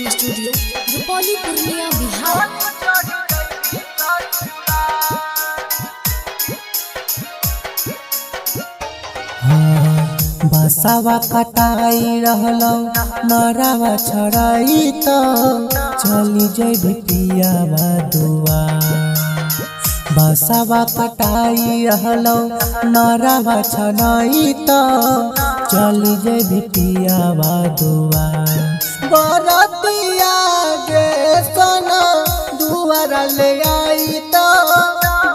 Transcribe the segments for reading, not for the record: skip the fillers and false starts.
Recording studio Rupauli Purnia Bihar. बसावा कटाई रहलौ नरावा छड़ाई तो चली जैबी पियावा दुआ। बसावा कटाई रहलौ नरावा छड़ाई तो चली जैबी पियावा दुआ। बरतिया गे सोना दुआरा ले आई तो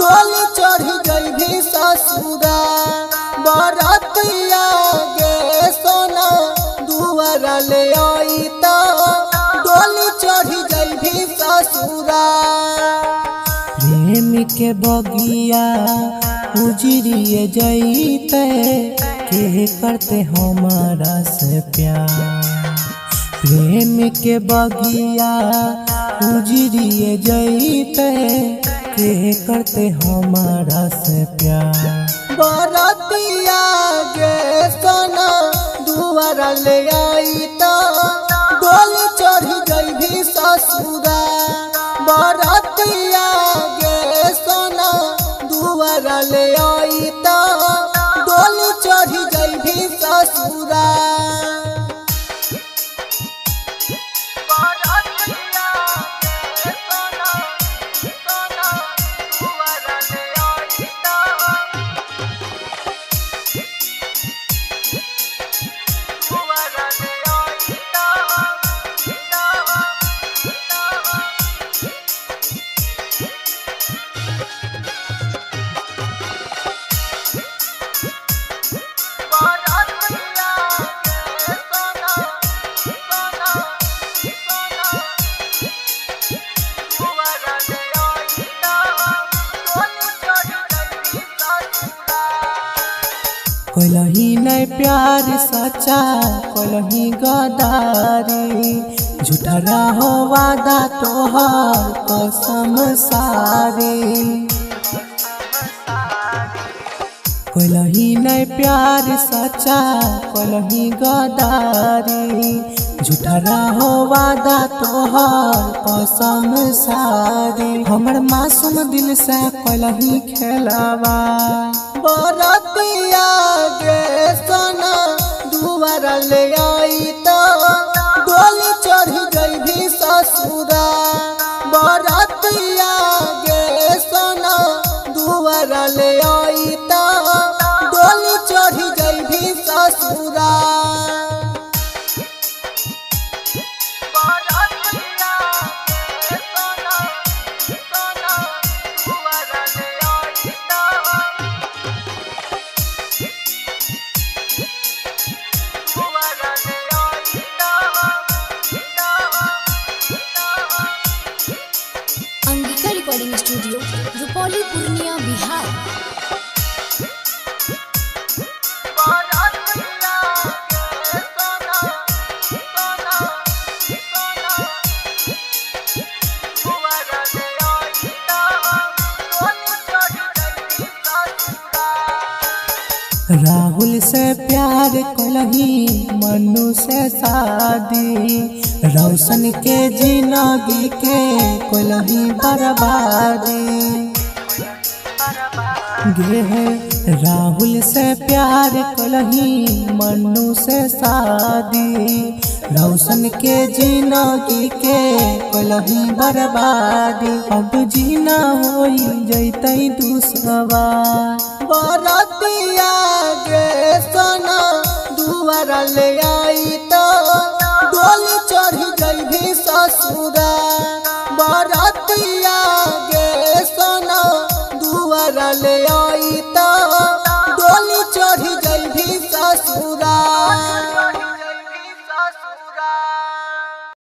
डोली चढ़ी जैबी ससुरा। बरतिया गे सोना दुआरा ले आई तो डोली चढ़ी जैबी ससुरा। प्रेम के बगिया उजरिए जैते के करते हमारा से प्यार। प्रेम के बगिया उजरिए जैते के करते हमारा से प्यार। बरतिया गे सोना दुआरा ले आई तो डोली चढ़ी जैबी ससुरा। बरतिया गे सोना दुआरा ले आई तो डोली चढ़ी जैबी ससुरा। कोलही नहीं प्यार सच्चा कोलही गदारी। झूठा रहो वादा तोहर कसम सारी। कोलही नहीं प्यार सच्चा कोलही गदारी। झूठा रहो वादा तोहर कसम सारी। हमर मासूम दिल से कोलही खेलावा। बरतिया गे सोना दुआरा ले आई तो डोली चढ़ी जैबी ससुरा। बरतिया गे सोना दुआरा ले आई तो डोली चढ़ी जैबी ससुरा। Angika recording studio Rupauli Purnia Bihar. राहुल से प्यार कोलही मनु से शादी। रोशन के जिंदगी के कोलही बर्बादी गे है। राहुल से प्यार कोलही मनु से शादी। रोशन के जिंदगी के कोलही बर्बादी। अब जीना होई जैतै दूसरा।